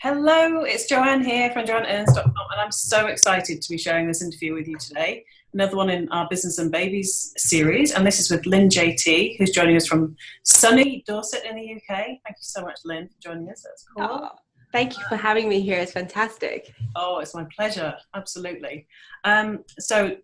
Hello, it's Joanne here from JoanneEarns.com, and I'm so excited to be sharing this interview with you today. Another one in our Business and Babies series, and this is with Lynn JT, who's joining us from sunny Dorset in the UK. Thank you so much, Lynn, for joining us. That's cool. Oh, thank you for having me here. It's fantastic. Oh, it's my pleasure. Absolutely. So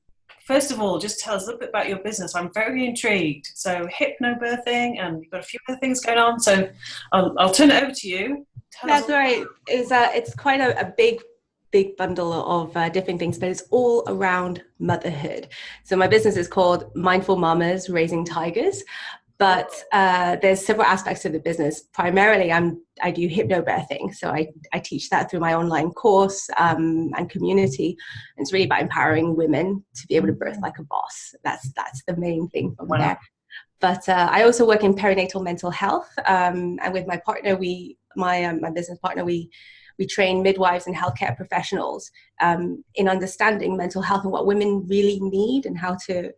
first of all, just tell us a little bit about your business. I'm very intrigued. So hypnobirthing, and you've got a few other things going on. So I'll turn it over to you. That's right. It's quite a big bundle of different things, but it's all around motherhood. So my business is called Mindful Mamas Raising Tigers, but there's several aspects of the business. Primarily, I do hypnobirthing. So I teach that through my online course and community. And it's really about empowering women to be able to birth like a boss. That's the main thing from there. But I also work in perinatal mental health, and with my partner, my business partner, we train midwives and healthcare professionals in understanding mental health and what women really need, and how to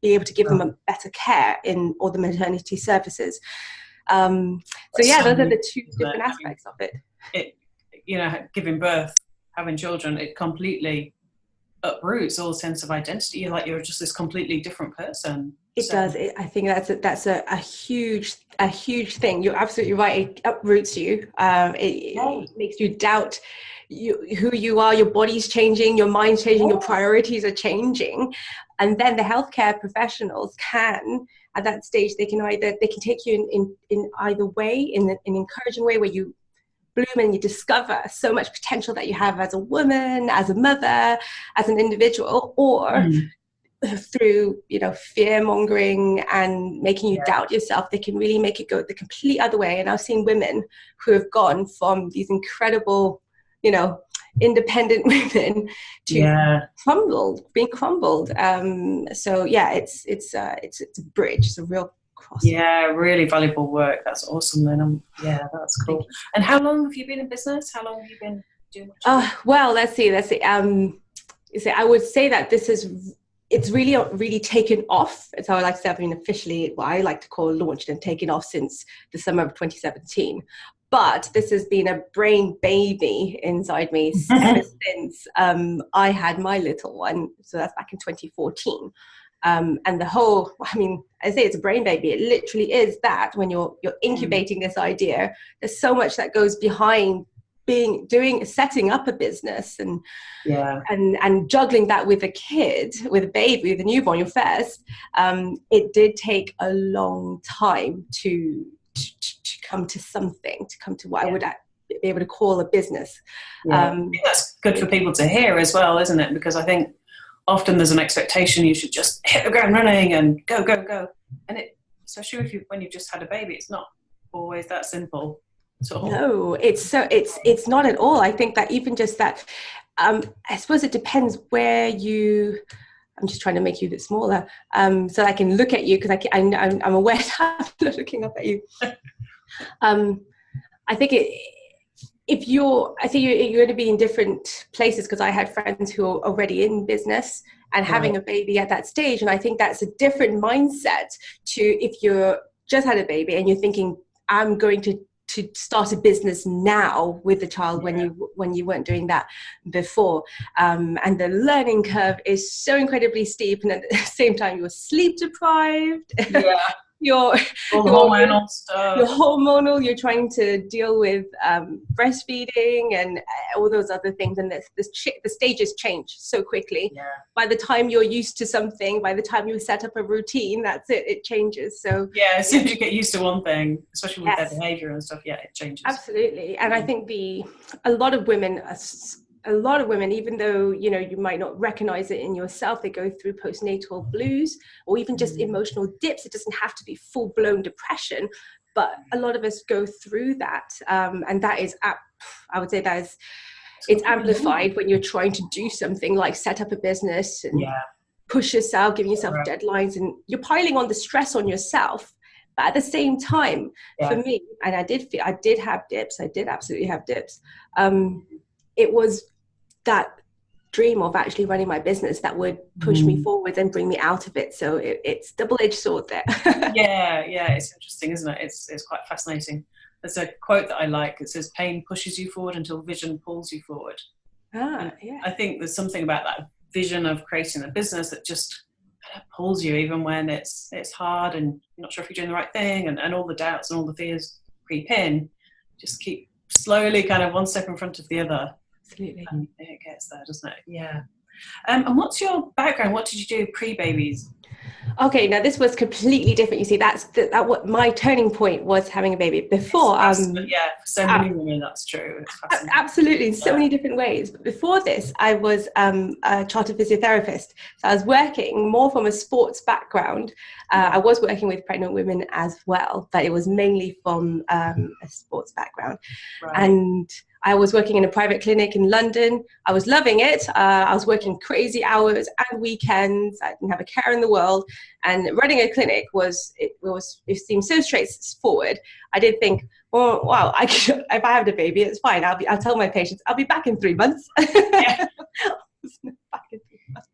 be able to give them a better care in all the maternity services. So yeah, those are the two different aspects of it. Giving birth, having children, it completely uproots all sense of identity. You're just this completely different person. It does. I think that's a huge thing. You're absolutely right. It uproots you. It makes you doubt who you are. Your body's changing, your mind's changing, your priorities are changing. And then the healthcare professionals can, at that stage, they can take you in either way, in an encouraging way where you bloom and you discover so much potential that you have as a woman, as a mother, as an individual, or through fear mongering and making you doubt yourself. They can really make it go the complete other way. And I've seen women who have gone from these incredible independent women to being crumbled. So yeah, it's a bridge. It's a real cross. Yeah, really valuable work. That's awesome, Lynn. Yeah, that's cool. And how long have you been in business? How long have you been doing what well, let's see. I would say that it's really taken off. It's how I like to say. I mean, officially, what I like to call launched and taken off since the summer of 2017. But this has been a brain baby inside me ever since I had my little one. So that's back in 2014. And the whole, I say it's a brain baby. It literally is that. When you're incubating this idea, there's so much that goes behind setting up a business and juggling that with a kid, with a baby, with a newborn, your first. It did take a long time to come to something, to come to what I would be able to call a business. I think that's good for people to hear as well, isn't it? Because I think often there's an expectation you should just hit the ground running and go. And especially when you've just had a baby, it's not always that simple. No, it's not at all. I think that even just that, I suppose it depends where I'm just trying to make you a bit smaller, so I can look at you, because I'm aware that I'm looking up at you. I think you're going to be in different places, because I had friends who are already in business and having a baby at that stage. And I think that's a different mindset to if you're just had a baby and you're thinking, I'm going to start a business now with the child, when you weren't doing that before. And the learning curve is so incredibly steep, and at the same time you're sleep deprived. You're hormonal stuff. You're hormonal. You're trying to deal with breastfeeding and all those other things, and the stages change so quickly. By the time you're used to something, by the time you set up a routine, that's it. It changes. So as soon as you get used to one thing, especially with their behavior and stuff, it changes. Absolutely. And I think a lot of women, even though you might not recognize it in yourself, they go through postnatal blues or even just emotional dips. It doesn't have to be full-blown depression, but a lot of us go through that, and that is, I would say, it's amplified when you're trying to do something like set up a business and push yourself, giving yourself deadlines, and you're piling on the stress on yourself. But at the same time, for me, and I did have dips. I did absolutely have dips. It was that dream of actually running my business that would push me forward and bring me out of it. So it's double-edged sword there. It's interesting, isn't it? It's quite fascinating. there's a quote that I like. It says, "Pain pushes you forward until vision pulls you forward." Yeah. I think there's something about that vision of creating a business that just kind of pulls you, even when it's hard and you're not sure if you're doing the right thing, and all the doubts and all the fears creep in. Just keep slowly, kind of one step in front of the other. Absolutely. And it gets there, doesn't it? Yeah. And what's your background? What did you do pre-babies? Okay, now this was completely different. You see, that what my turning point was, having a baby. Before, Yeah, for so many women, that's true. Absolutely, in so many different ways. But before this, I was a chartered physiotherapist. So I was working more from a sports background. I was working with pregnant women as well, but it was mainly from a sports background. Right. And I was working in a private clinic in London. I was loving it. I was working crazy hours and weekends. I didn't have a care in the world. And running a clinic it seemed so straightforward. I did think, oh wow, if I have a baby, it's fine. I'll tell my patients I'll be back in 3 months. Yeah. Back in 3 months.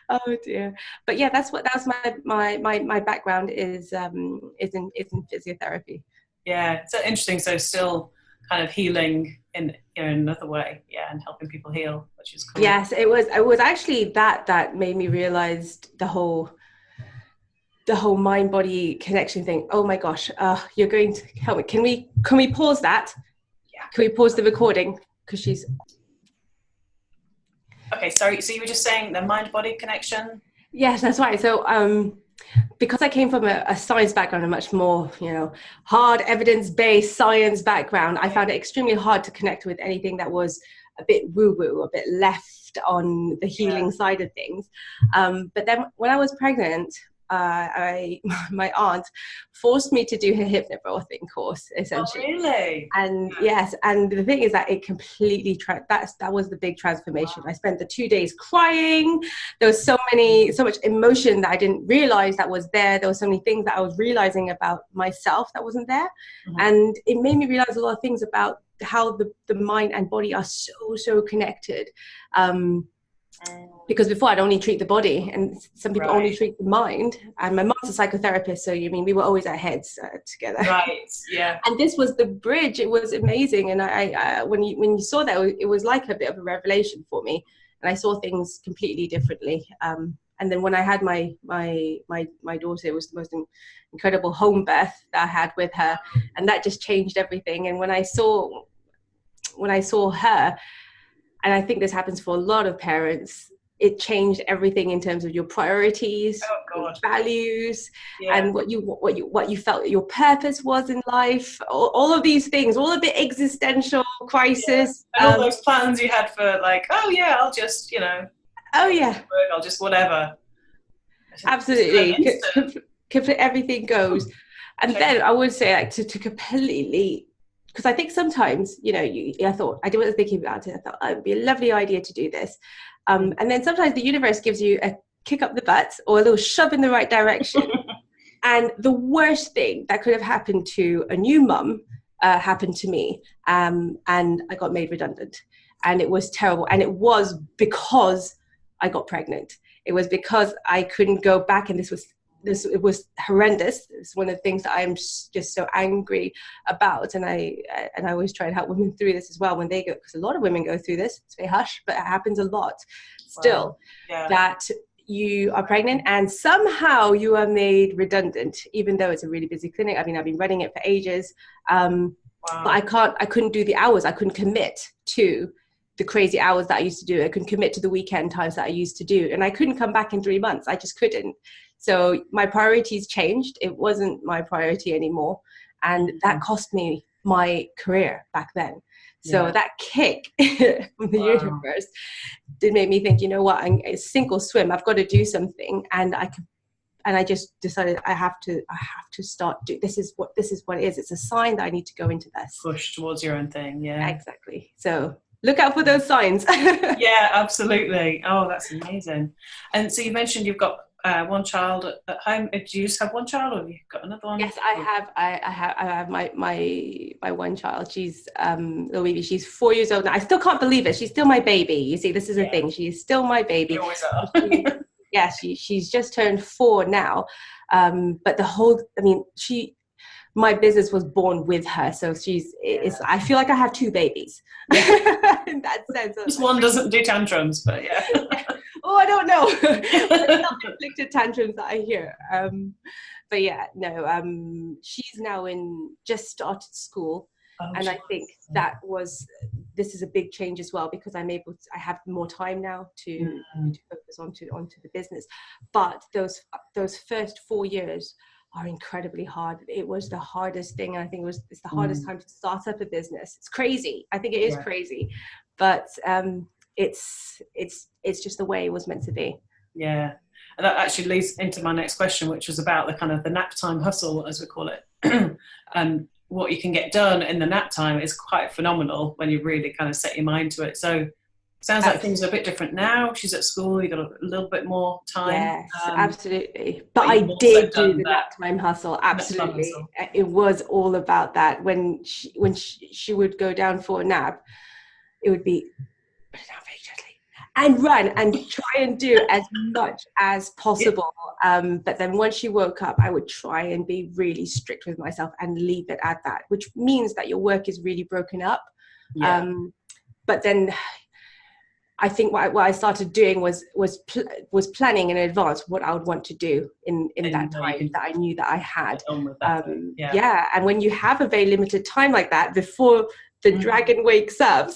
Oh dear. But yeah, that's my background is in physiotherapy. Yeah, it's so interesting. So still kind of healing in another way, and helping people heal, which is cool. Yes, it was actually that made me realize the whole mind body connection thing. Oh my gosh, you're going to help me. Can we pause that? Yeah. Can we pause the recording? Because she's okay. Sorry. So you were just saying the mind body connection. Yes, that's right. So because I came from a science background, a much more, hard evidence-based science background, I found it extremely hard to connect with anything that was a bit woo-woo, a bit left on the healing side of things. But then when I was pregnant, my aunt forced me to do her hypnobirthing course, essentially. Oh, really? And yes, and the thing is that it completely that was the big transformation. I spent the 2 days crying. There was so much emotion that I didn't realize that was there. There were so many things that I was realizing about myself that wasn't there. And it made me realize a lot of things about how the mind and body are so connected. Because before I'd only treat the body, and some people only treat the mind. And my mom's a psychotherapist, so we were always at heads together. Right. Yeah. And this was the bridge. It was amazing. And I when you saw that, it was like a bit of a revelation for me. And I saw things completely differently. And then when I had my daughter, it was the most incredible home birth that I had with her, and that just changed everything. And when I saw her. And I think this happens for a lot of parents. It changed everything in terms of your priorities, your values, and what you felt your purpose was in life. All of these things, all of the existential crisis, and all those plans you had for I'll just I'll just whatever. Absolutely, everything goes. And then I would say to completely. Because I think sometimes, I was thinking about it. I thought, it would be a lovely idea to do this. And then sometimes the universe gives you a kick up the butt or a little shove in the right direction. And the worst thing that could have happened to a new mum happened to me. And I got made redundant. And it was terrible. And it was because I got pregnant. It was because I couldn't go back. And it was horrendous. It's one of the things that I'm just so angry about, and I always try and help women through this as well when they go, because a lot of women go through this. It's very hush, but it happens a lot still. That you are pregnant and somehow you are made redundant, even though it's a really busy clinic. I mean, I've been running it for ages, but I couldn't do the hours. I couldn't commit to the crazy hours that I used to do. I couldn't commit to the weekend times that I used to do, and I couldn't come back in 3 months. I just couldn't. So my priorities changed. It wasn't my priority anymore. And that cost me my career back then. So that kick from the universe did make me think, what, I sink or swim. I've got to do something. And I just decided I have to start this is what it is. It's a sign that I need to go into this. Push towards your own thing. Yeah. Exactly. So look out for those signs. Yeah, absolutely. Oh, that's amazing. And so you mentioned you've got one child at home. Do you just have one child, or have you got another one? Yes, I have my one child. She's little baby. She's 4 years old now. I still can't believe it. She's still my baby. You see, this is the thing. She's still my baby. You always are. She's just turned 4 now. But my business was born with her. So I feel like I have two babies in that sense. This one doesn't do tantrums, but yeah. Oh, I don't know. Self-inflicted tantrums that I hear. But yeah, no, she's now just started school. And I think this is a big change as well, because I have more time now to focus onto the business. But those first 4 years are incredibly hard. It was the hardest thing. I think it's the hardest time to start up a business. It's crazy. I think it is crazy, but it's just the way it was meant to be. Yeah. And that actually leads into my next question, which was about the kind of the nap time hustle, as we call it. And what you can get done in the nap time is quite phenomenal when you really kind of set your mind to it. So sounds like things are a bit different now. She's at school, you got a little bit more time. Yes, absolutely. But I did do the nap time hustle. Absolutely. It was all about that. When she would go down for a nap, it would be put it down very gently and run and try and do as much as possible. But then once she woke up, I would try and be really strict with myself and leave it at that, which means that your work is really broken up. Yeah. But then I think what I started doing was planning in advance what I would want to do in that time that I knew that I had. Yeah. And when you have a very limited time like that before the dragon wakes up,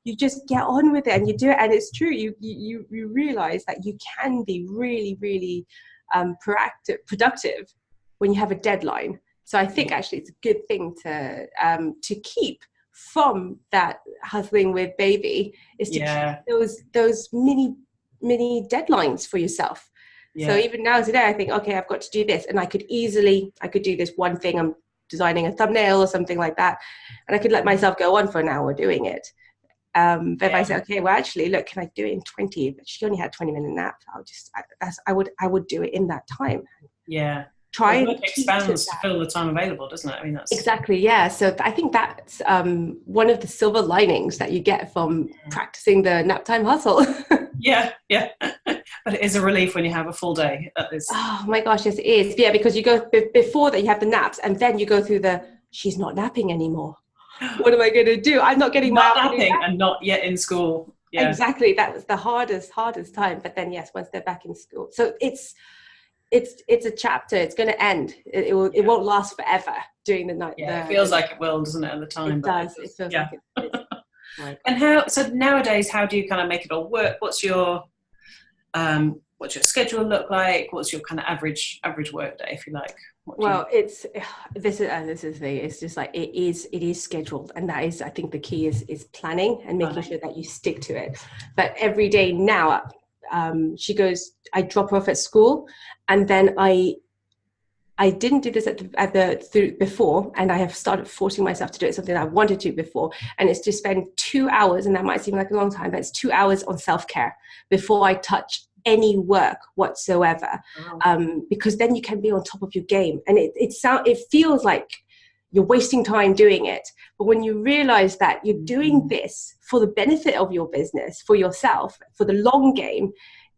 you just get on with it and you do it. And it's true. You realize that you can be really, really productive when you have a deadline. So I think actually it's a good thing to keep from that hustling with baby, is to keep those mini deadlines for yourself. So even now today, I think, okay, I've got to do this, and I could do this one thing. I'm designing a thumbnail or something like that, and I could let myself go on for an hour doing it. But if I say, okay, well, actually, look, can I do it in 20? But she only had 20-minute nap. I would do it in that time. Yeah. Try and expands to fill the time available, doesn't it? I mean, that's exactly, yeah. So I think that's one of the silver linings that you get from practicing the nap time hustle. yeah. But it is a relief when you have a full day. That is. Oh my gosh, yes, it is. Yeah, because you go before that, you have the naps, and then you go through she's not napping anymore. What am I going to do? I'm not getting not napping and not yet in school. Yeah. Exactly, that was the hardest time. But then yes, once they're back in school, so it's a chapter. It's going to end. It won't last forever during the night. Yeah, it feels like it will, doesn't it, at the time? It does. It feels like it is. And so nowadays, how do you kind of make it all work? What's your schedule look like? What's your kind of average work day, if you like? This is the thing. It's just like it is scheduled, and that is, I think, the key is planning and making sure that you stick to it. But every day now, I drop her off at school, and then I didn't do this before, and I have started forcing myself to do it, something that I wanted to before, and it's to spend 2 hours, and that might seem like a long time, but it's 2 hours on self-care before I touch any work whatsoever. Because then you can be on top of your game, and it feels like you're wasting time doing it. But when you realize that you're doing this for the benefit of your business, for yourself, for the long game,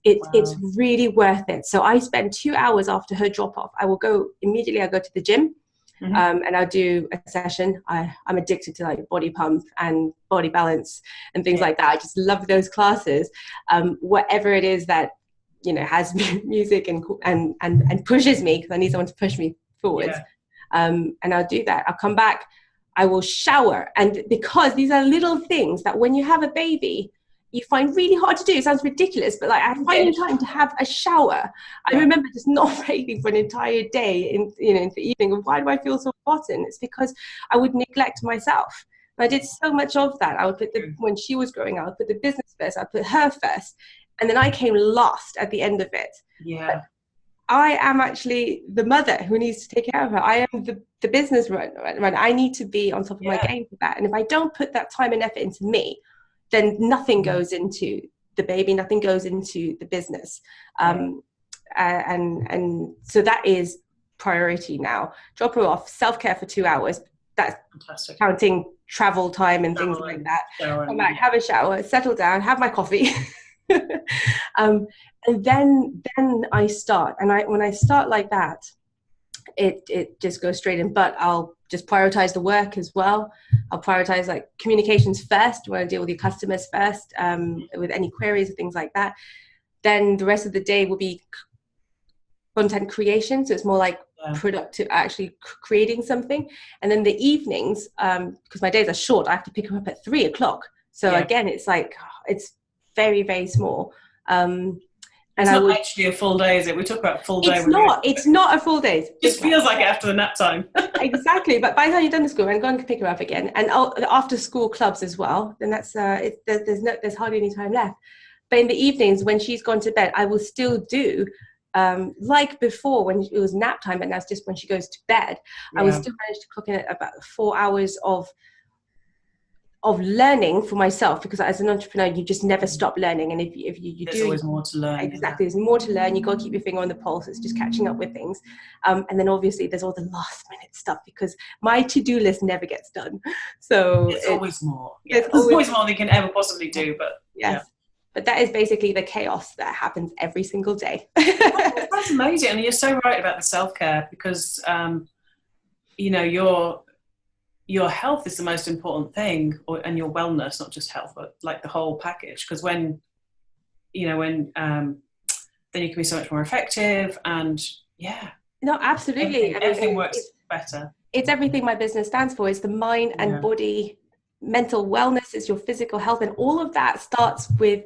it's really worth it. So I spend 2 hours after her drop off. I go to the gym, and I'll do a session. I'm addicted to like body pump and body balance and things like that. I just love those classes. Whatever it is that, has music and pushes me, because I need someone to push me forwards. And I'll do that. I'll come back, I will shower. And because these are little things that when you have a baby, you find really hard to do. It sounds ridiculous, but like I'm finding time to have a shower. I remember just not bathing for an entire day in the evening. And why do I feel so rotten? It's because I would neglect myself. And I did so much of that. I would when she was growing up, I would put the business first. I put her first. And then I came last at the end of it. Yeah. But I am actually the mother who needs to take care of her. I am the business run. I need to be on top of my game for that. And if I don't put that time and effort into me, then nothing goes into the baby, nothing goes into the business. And so that is priority now. Drop her off, self-care for 2 hours. That's fantastic. Counting travel time and things like that. Come back, have a shower, settle down, have my coffee. And then I start. And when I start like that, it just goes straight in. But I'll just prioritize the work as well. I'll prioritize like communications first, where I deal with your customers first, with any queries or things like that. Then the rest of the day will be content creation. So it's more like productive, actually creating something. And then the evenings, because my days are short, I have to pick them up at 3:00. So again, it's like, it's very, very small. It's not actually a full day, is it? We talk about full day. It's not a full day. It just feels like it after the nap time. Exactly. But by the time you've done the school, and go and pick her up again. And after school clubs as well, then that's, there's hardly any time left. But in the evenings, when she's gone to bed, I will still do, like before when it was nap time, and that's just when she goes to bed, I will still manage to clock in at about 4 hours of learning for myself, because as an entrepreneur, you just never stop learning. And if you there's always more to learn. Exactly. There's more to learn. You got to keep your finger on the pulse. It's just catching up with things. And then obviously there's all the last minute stuff, because my to-do list never gets done. So it's always more. Yeah. There's always more than you can ever possibly do. But yes. But that is basically the chaos that happens every single day. That's amazing. And you're so right about the self-care, because, you know, your health is the most important thing, and your wellness, not just health, but like the whole package. Because when then you can be so much more effective, and no, absolutely, everything works better. It's everything my business stands for. It's the mind and body, mental wellness is your physical health, and all of that starts with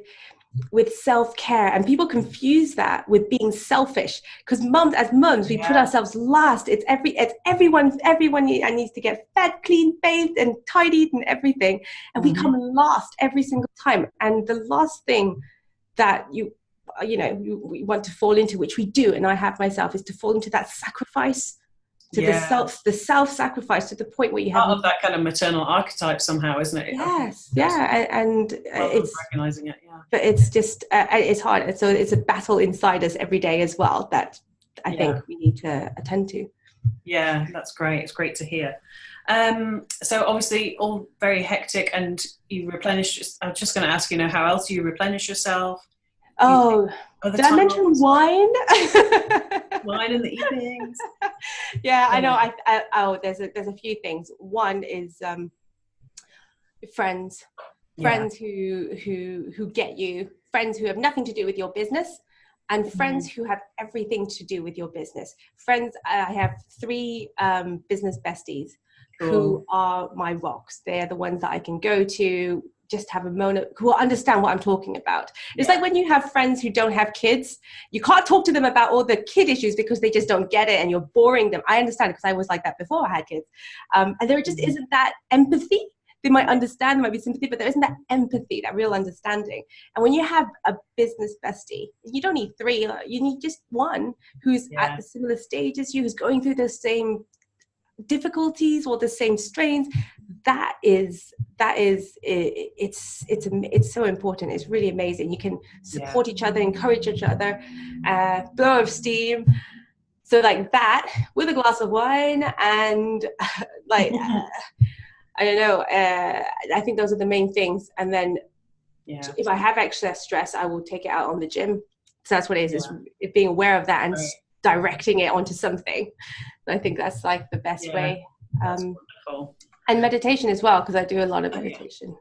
self-care. And people confuse that with being selfish, because as mums we put ourselves last. It's everyone needs to get fed, clean, bathed and tidied and everything, and we come last every single time. And the last thing that we want to fall into, which we do, and I have myself, is to fall into that sacrifice, to the self-sacrifice, to the point where you have part of that kind of maternal archetype somehow, isn't it? Yes, and it's recognizing it, but it's just it's hard. So it's a battle inside us every day as well that I think we need to attend to. Yeah, that's great. It's great to hear. So obviously all very hectic, and you replenish. I was just going to ask, how else do you replenish yourself? Oh, did I mention wine? Wine in the evenings. Yeah, I know. There's a few things. One is friends who get you, friends who have nothing to do with your business, and friends who have everything to do with your business. Friends, I have 3 business besties who are my rocks. They're the ones that I can go to, just have a moment, who will understand what I'm talking about. It's like when you have friends who don't have kids, you can't talk to them about all the kid issues because they just don't get it and you're boring them. I understand, because I was like that before I had kids. And there just isn't that empathy. They might understand, there might be sympathy, but there isn't that empathy, that real understanding. And when you have a business bestie, you don't need 3, you need just one who's at the similar stage as you, who's going through the same difficulties or the same strains. It's so important. It's really amazing. You can support each other, encourage each other, blow off steam. So like that, with a glass of wine, and like I don't know, I think those are the main things. And then if I have excess stress, I will take it out on the gym. So that's what it is. It's being aware of that and directing it onto something. I think that's like the best way. That's wonderful. And meditation as well, because I do a lot of meditation.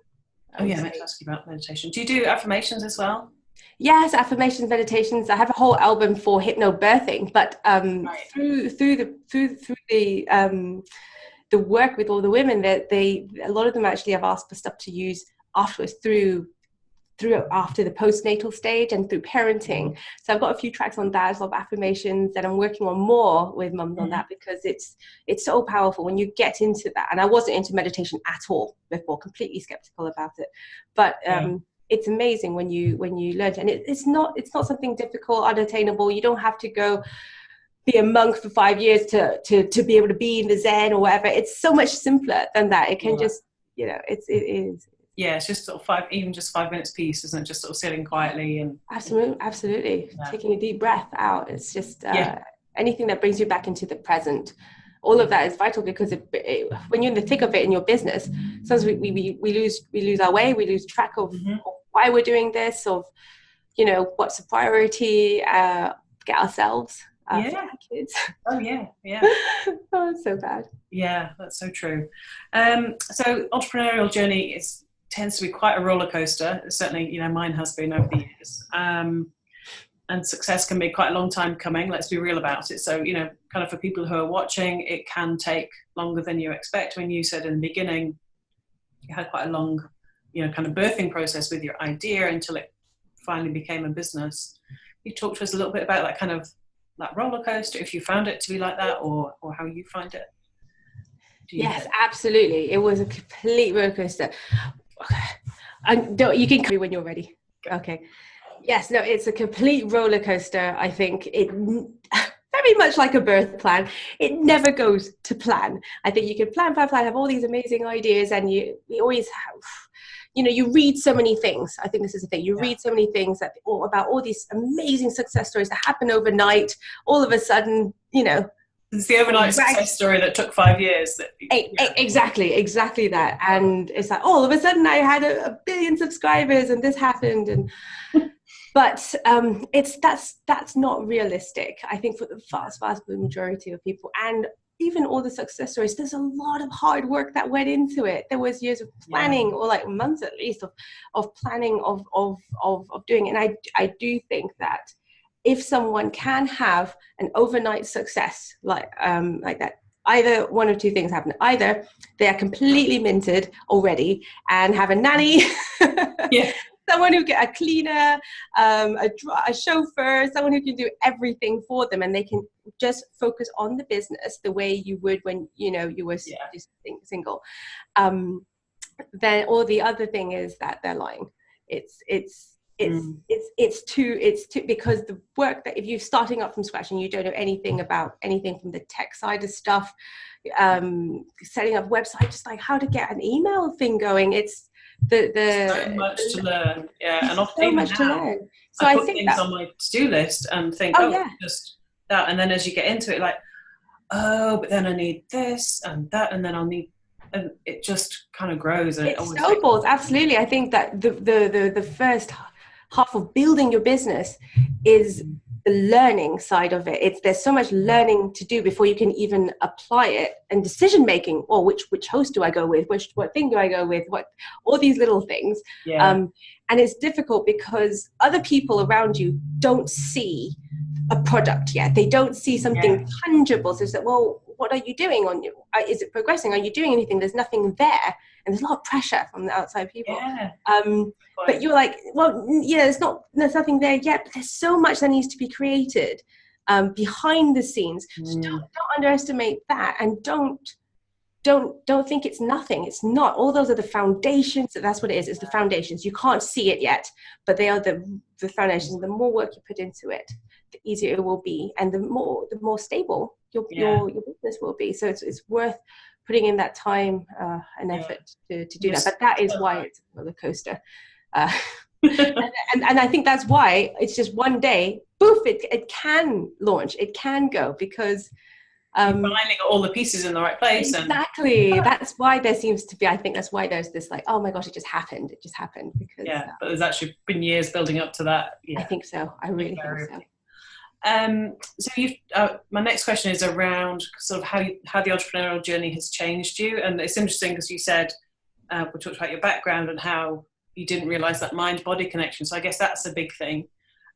I meant to ask you about meditation. Do you do affirmations as well? Yes, affirmations, meditations. I have a whole album for hypnobirthing, but through the work with all the women, that a lot of them actually have asked for stuff to use afterwards, through after the postnatal stage and through parenting. So I've got a few tracks on that, a lot of affirmations, and I'm working on more with mums on that, because it's so powerful when you get into that. And I wasn't into meditation at all before, completely skeptical about it, but it's amazing when you learn it. And it's not something difficult, unattainable. You don't have to go be a monk for 5 years to be able to be in the Zen or whatever. It's so much simpler than that. It can just, it is. Yeah, it's just sort of 5 minutes piece, isn't it? Just sort of sitting quietly and absolutely taking a deep breath out. It's just anything that brings you back into the present. All of that is vital, because when you're in the thick of it in your business, sometimes we lose our way, we lose track of why we're doing this, of what's a priority. Get ourselves for my kids. Oh yeah. Oh, it's so bad. Yeah, that's so true. So entrepreneurial journey tends to be quite a roller coaster. Certainly, mine has been over the years. And success can be quite a long time coming. Let's be real about it. So, kind of for people who are watching, it can take longer than you expect. When you said in the beginning, you had quite a long, kind of birthing process with your idea until it finally became a business. You talk to us a little bit about that roller coaster, if you found it to be like that, or how you find it. Yes, absolutely. It was a complete roller coaster. You can come when you're ready. Okay. Yes, no, it's a complete roller coaster. I think it very much like a birth plan. It never goes to plan. I think you can plan, have all these amazing ideas, and you always have, you read so many things. I think this is the thing. You read so many things about all these amazing success stories that happen overnight. All of a sudden, it's the overnight success story that took 5 years. Exactly that. And it's like, all of a sudden I had a billion subscribers and this happened. But that's not realistic. I think for the vast majority of people, and even all the success stories, there's a lot of hard work that went into it. There was years of planning, or like months at least of planning of doing it. And I do think that if someone can have an overnight success like that, either one or two things happen. Either they are completely minted already and have a nanny, someone who get a cleaner, a chauffeur, someone who can do everything for them, and they can just focus on the business the way you would when you were just single. Then, or the other thing is that they're lying. It's too because the work that if you're starting up from scratch and you don't know anything about anything from the tech side of stuff, setting up websites, just like how to get an email thing going, it's so much to learn. And often so much to learn. So I put things on my to-do list and think, just that, and then as you get into it, like, but then I need this and that, and then I'll need. And it just kind of grows, and it snowballs. Absolutely, I think that the first half of building your business is the learning side of it. There's so much learning to do before you can even apply it, and decision making. Or which host do I go with? What thing do I go with? What all these little things. And it's difficult because other people around you don't see a product yet. They don't see something tangible. So it's like, well, what are you doing on you? Is it progressing? Are you doing anything? There's nothing there. And there's a lot of pressure from the outside people. But you're like, well, there's nothing there yet, but there's so much that needs to be created behind the scenes. So don't underestimate that, and don't think it's nothing. It's not. All those are the foundations. That's what it is. It's the foundations. You can't see it yet, but they are the foundations. The more work you put into it, the easier it will be, and the more stable your business will be. So it's worth putting in that time and effort to do that. But that is why it's a roller coaster. And I think that's why it's just one day, poof, it can launch, it can go, because finding all the pieces in the right place. Exactly. That's why there seems to be, I think that's why there's this like, oh my gosh, it just happened because but there's actually been years building up to that. I think so. I really think so. So my next question is around sort of how the entrepreneurial journey has changed you. And it's interesting because you said we talked about your background and how you didn't realize that mind-body connection. So I guess that's a big thing.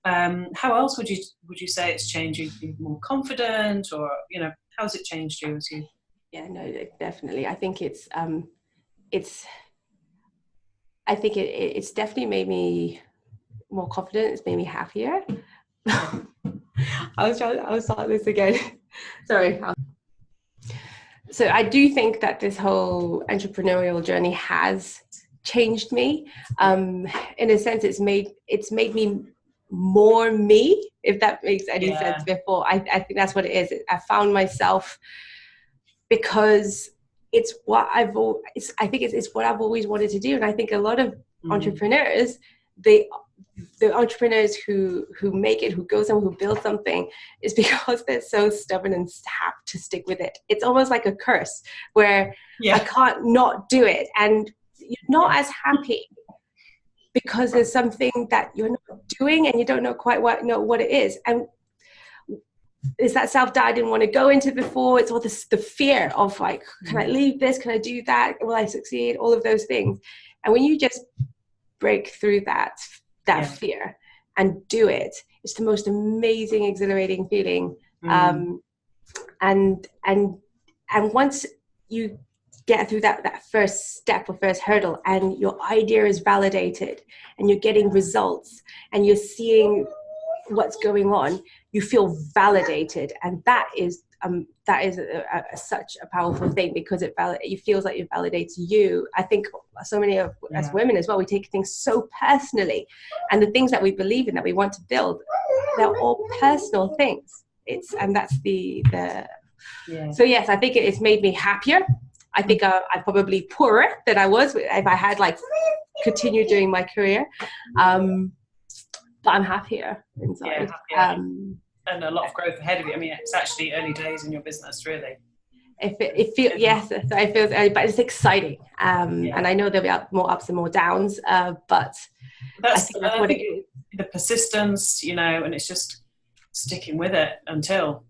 How else would you say it's changed you? Are you more confident, or how's it changed you as you? Yeah, no, definitely. I think it's definitely made me more confident. It's made me happier. I'll start this again. Sorry. So I do think that this whole entrepreneurial journey has changed me. In a sense, it's made me more me, if that makes any sense. Before, I think that's what it is. I found myself, because it's what I've always wanted to do. And I think a lot of entrepreneurs, the entrepreneurs who make it, who go somewhere, who build something, is because they're so stubborn and have to stick with it. It's almost like a curse where I can't not do it, and you're not as happy because there's something that you're not doing and you don't know quite what it is. And it's that self-doubt I didn't want to go into before. It's all this, the fear of like, can I leave this? Can I do that? Will I succeed? All of those things. And when you just break through that fear and do it, it's the most amazing, exhilarating feeling. And once you get through that first step or first hurdle, and your idea is validated, and you're getting results, and you're seeing what's going on, you feel validated, and that is such a powerful thing, because it feels like it validates you. I think so many of as women as well, we take things so personally, and the things that we believe in, that we want to build, they're all personal things. That's the so yes, I think it's made me happier. I think I'm probably poorer than I was if I had like continued doing my career, but I'm happier inside. And a lot of growth ahead of you. I mean, it's actually early days in your business, really. It feels, yes, it feels, but it's exciting. And I know there'll be more ups and more downs, but I think that's what it is. The persistence, and it's just sticking with it until.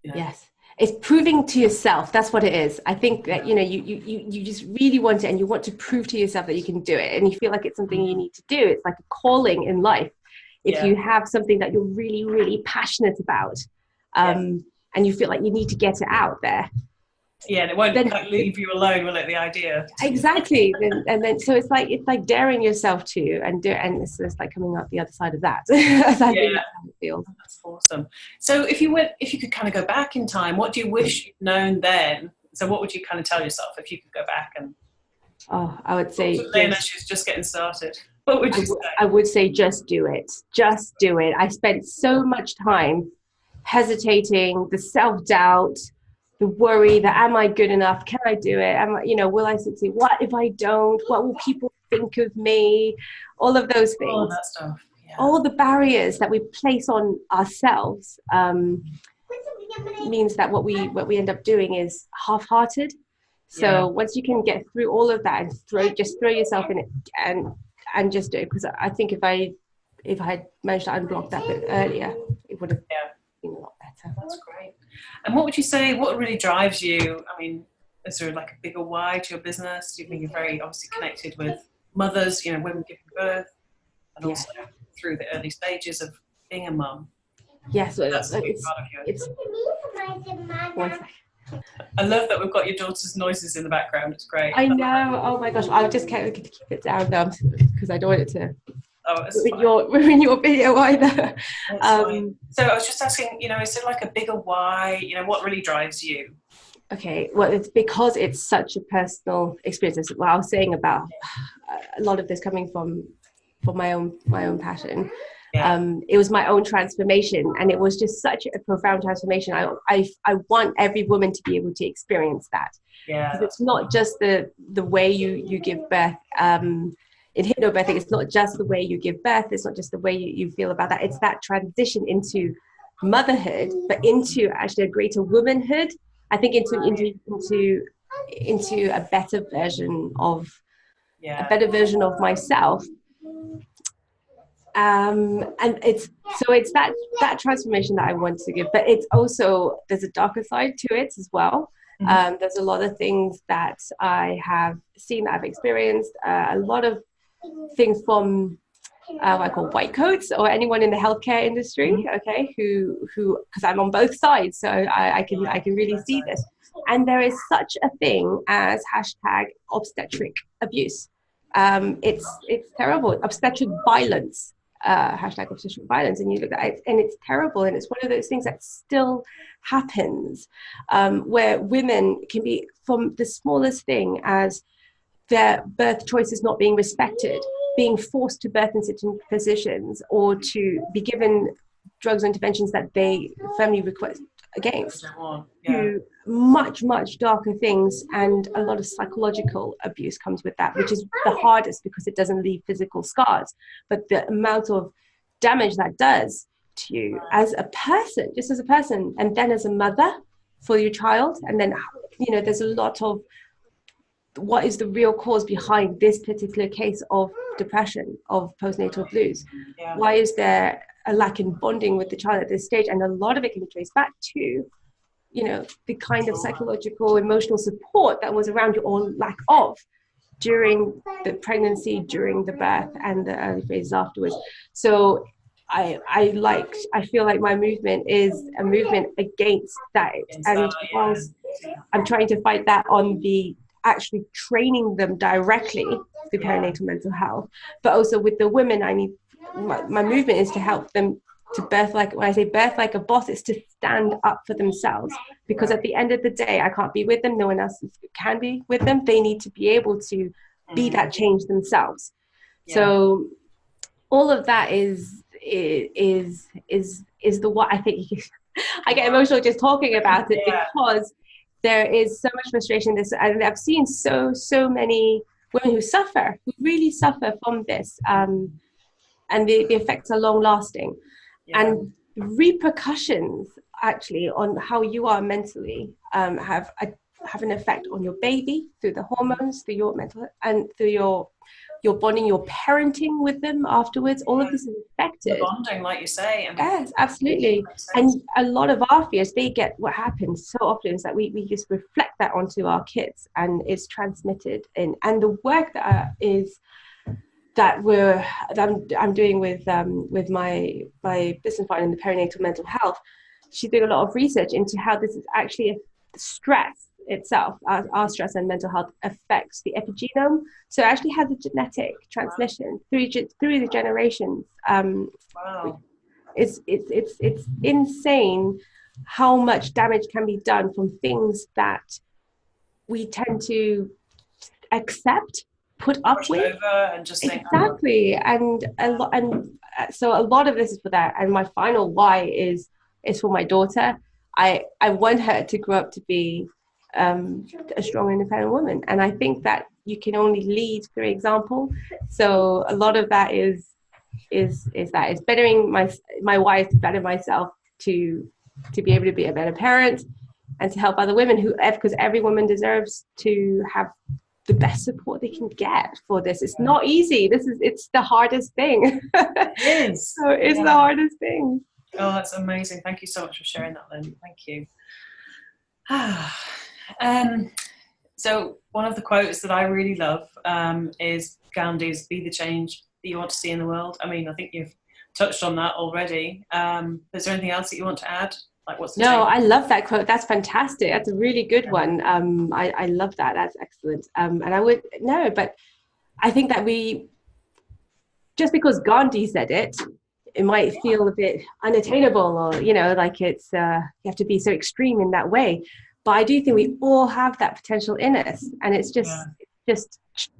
Yes. It's proving to yourself. That's what it is. I think that, you just really want it, and you want to prove to yourself that you can do it, and you feel like it's something you need to do. It's like a calling in life. If you have something that you're really, really passionate about, and you feel like you need to get it out there. Yeah, and it won't leave you alone, will it? The idea. Exactly. and then so it's like daring yourself to, and it's like coming out the other side of that. I think that's how it feels. That's awesome. So if you could kind of go back in time, what do you wish you'd known then? So what would you kind of tell yourself if you could go back and? Oh, I would say. She was just getting started. What would you say? I would say just do it. Just do it. I spent so much time hesitating, the self-doubt, the worry that, am I good enough? Can I do it? Will I succeed? What if I don't? What will people think of me? All of those things. All that stuff. Yeah. All the barriers that we place on ourselves means that what we end up doing is half-hearted. So once you can get through all of that and throw yourself in it and just do it, because I think if I had managed to unblock that bit earlier, it would have been a lot better. That's great. And what would you say, what really drives you? I mean, is there like a bigger why to your business? Do you think you're very obviously connected with mothers, women giving birth, and also through the early stages of being a mum? Yes, that's a big part of you. I love that we've got your daughter's noises in the background. It's great. I know. Oh my gosh, I just can't keep it down now because I don't want it to. Oh, it's ruin your video either. So I was just asking, is there like a bigger why? What really drives you? Okay, well, it's because it's such a personal experience. That's what I was saying about a lot of this coming from my own passion. It was my own transformation, and it was just such a profound transformation. I want every woman to be able to experience that. Because it's not just the way you give birth. In hypnobirthing, it's not just the way you give birth. It's not just the way you feel about that. It's that transition into motherhood, but into actually a greater womanhood. I think into a better version of myself. And it's that transformation that I want to give, but it's also, there's a darker side to it as well. There's a lot of things that I have seen, that I've experienced, a lot of things from what I call white coats, or anyone in the healthcare industry, who because I'm on both sides, so I can really see this. And there is such a thing as #obstetric abuse. It's terrible. Obstetric violence. #obstetric violence, and you look at it and it's terrible, and it's one of those things that still happens, where women can be, from the smallest thing as their birth choices not being respected, being forced to birth in certain positions, or to be given drugs or interventions that they firmly request against, to much darker things, and a lot of psychological abuse comes with that, which is the hardest because it doesn't leave physical scars, but the amount of damage that does to you as a person, just as a person, and then as a mother for your child. And then there's a lot of what is the real cause behind this particular case of depression, of postnatal blues. Why is there a lack in bonding with the child at this stage, and a lot of it can be traced back to, you know, the kind of psychological, emotional support that was around you, or lack of, during the pregnancy, during the birth, and the early phases afterwards. So I feel like my movement is a movement against that. And whilst I'm trying to fight that on the actually training them directly through perinatal mental health, but also with the women, I need my movement is to help them to birth like, when I say birth like a boss, it's to stand up for themselves, because at the end of the day, I can't be with them, no one else can be with them. They need to be able to be that change themselves. So all of that is the what I think I get emotional just talking about it, because there is so much frustration in this, and I've seen so many women who really suffer from this, and the effects are long lasting. And repercussions actually on how you are mentally have an effect on your baby through the hormones, through your mental, and through your bonding, your parenting with them afterwards. All of this is affected. The bonding, like you say. Yes, absolutely. And a lot of our fears, what happens so often is that we just reflect that onto our kids, and it's transmitted in. And the work that I'm doing with my business partner in the perinatal mental health, she's doing a lot of research into how this is actually stress itself, our stress and mental health affects the epigenome. So it actually has a genetic transmission through the generations. Wow. It's insane how much damage can be done from things that we tend to accept, put up with, and just think, exactly. And so a lot of this is for that. And my final why is for my daughter. I want her to grow up to be a strong, independent woman, and I think that you can only lead through example. So a lot of that is bettering my wife, to better myself, to be able to be a better parent, and to help other women because every woman deserves to have the best support they can get for this. It's not easy. It's the hardest thing. It is. So it's the hardest thing. Oh, that's amazing. Thank you so much for sharing that, Lynn. Thank you. So one of the quotes that I really love is Gandhi's, "Be the change that you want to see in the world." I mean, I think you've touched on that already. Is there anything else that you want to add? Like, what's the change? I love that quote. That's fantastic. That's a really good one. I love that. That's excellent. But I think that just because Gandhi said it might feel a bit unattainable, or, you know, like it's, you have to be so extreme in that way. But I do think we all have that potential in us, and it's just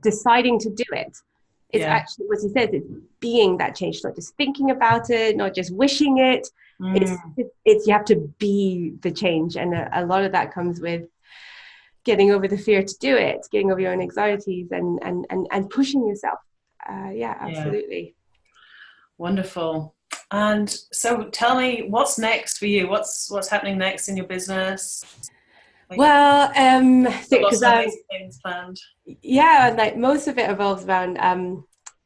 deciding to do it. It's actually, what he says, it's being that change, not just thinking about it, not just wishing it. It's you have to be the change, and a lot of that comes with getting over the fear to do it, getting over your own anxieties, and pushing yourself. Absolutely. Wonderful. And so tell me, what's next for you? What's happening next in your business? Well, because things planned. Yeah, like most of it revolves around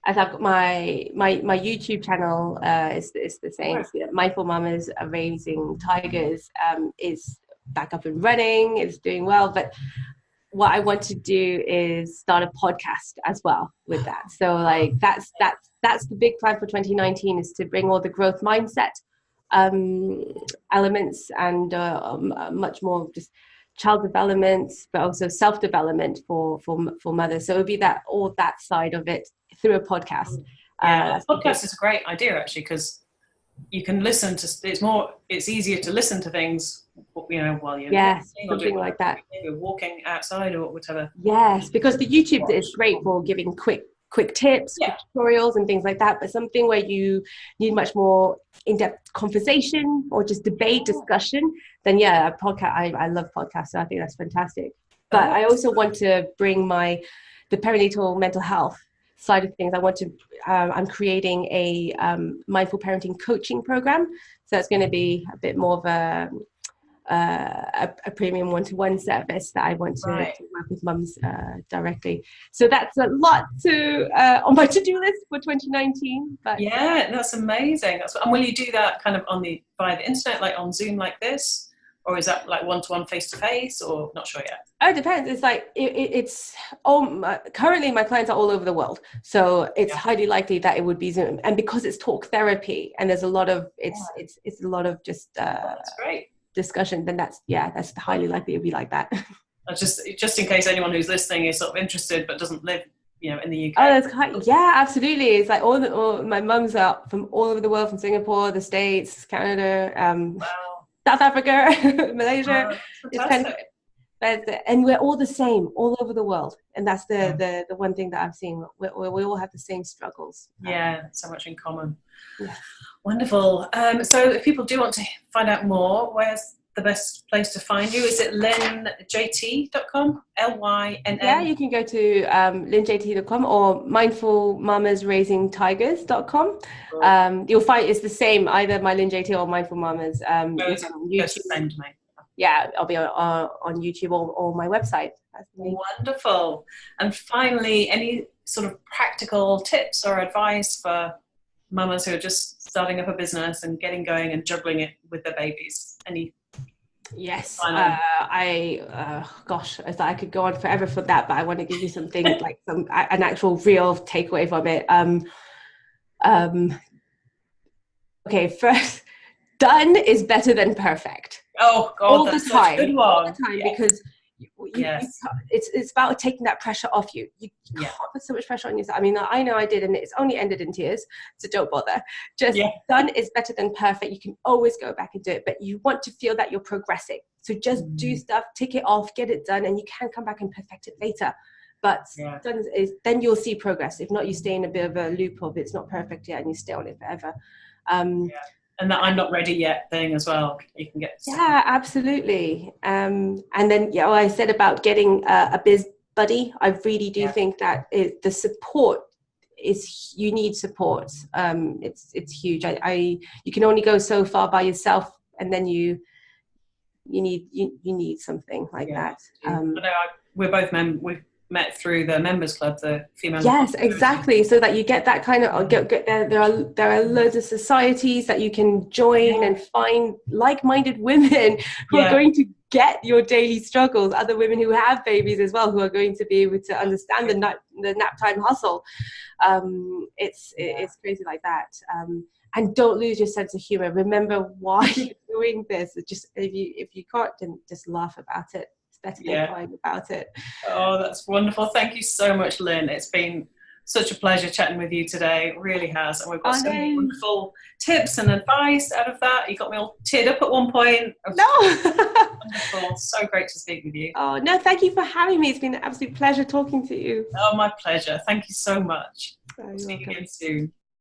as I've got my YouTube channel is the same. So Mindful Mamas Are Raising Tigers is back up and running. It's doing well, but what I want to do is start a podcast as well with that. So like that's the big plan for 2019, is to bring all the growth mindset elements and much more just child development, but also self-development for mothers. So it would be that side of it through a podcast. Podcast is a great idea, actually, because you can listen to. It's easier to listen to things, you know, while you're something like that. Maybe walking outside or whatever. Yes, because the YouTube is great for giving quick tips, quick tutorials and things like that, but something where you need much more in-depth conversation or just debate, discussion, then a podcast. I love podcasts, so I think that's fantastic. But I also want to bring the perinatal mental health side of things. I'm creating a mindful parenting coaching program, so it's going to be a bit more of a premium one-to-one service that I want to work with mums directly. So that's a lot to on my to-do list for 2019. But yeah, that's amazing. And will you do that kind of via the internet, like on Zoom like this? Or is that like one-to-one face-to-face, or not sure yet? Oh, it depends. It's like currently my clients are all over the world, so it's highly likely that it would be Zoom. And because it's talk therapy and there's a lot of it's a lot of just that's great discussion, then that's highly likely it'd be like that. Just in case anyone who's listening is sort of interested but doesn't live, in the UK. Oh, that's absolutely. It's like all my mums are from all over the world, from Singapore, the States, Canada, South Africa, Malaysia. It's kind of, and we're all the same all over the world, and that's the one thing that I've seen. We all have the same struggles. So much in common. Yeah. Wonderful. So if people do want to find out more, where's the best place to find you? Is it lynnjt.com? LYNN? Yeah, you can go to lynnjt.com or mindfulmamasraisingtigers.com. Cool. You'll find it's the same, either my Lynn JT or Mindful Mamas. It's the same to me. Yeah, I'll be on YouTube or my website. Wonderful. And finally, any sort of practical tips or advice for mamas who are just starting up a business and getting going and juggling it with their babies? Yes, I could go on forever for that, but I want to give you something like an actual real takeaway from it. Okay, first, done is better than perfect. Oh God, all the time, good one. All the time, because it's about taking that pressure off you. You can't put so much pressure on yourself. I mean, I know I did, and it's only ended in tears, so don't bother. Just done is better than perfect. You can always go back and do it, but you want to feel that you're progressing. So just do stuff, tick it off, get it done, and you can come back and perfect it later. But done is, then you'll see progress. If not, you stay in a bit of a loop of it's not perfect yet, and you stay on it forever. And that I'm not ready yet thing as well. You can get absolutely. And then I said about getting a biz buddy. I really do think that the support is, you need support. It's huge. You can only go so far by yourself, and then you need something like that. I know we're both we've met through the members club, the female. Yes, exactly. So that you get that kind of there are loads of societies that you can join and find like-minded women who are going to get your daily struggles, other women who have babies as well, who are going to be able to understand the nap time hustle. It's crazy like that. And don't lose your sense of humor. Remember why you're doing this. Just if you can't, then just laugh about it. Better than crying about it. Oh, that's wonderful. Thank you so much, Lynn. It's been such a pleasure chatting with you today. It really has. And we've got so many wonderful tips and advice out of that. You got me all teared up at one point. No. Wonderful. So great to speak with you. Oh, no, thank you for having me. It's been an absolute pleasure talking to you. Oh, my pleasure. Thank you so much. Oh, Speak again soon.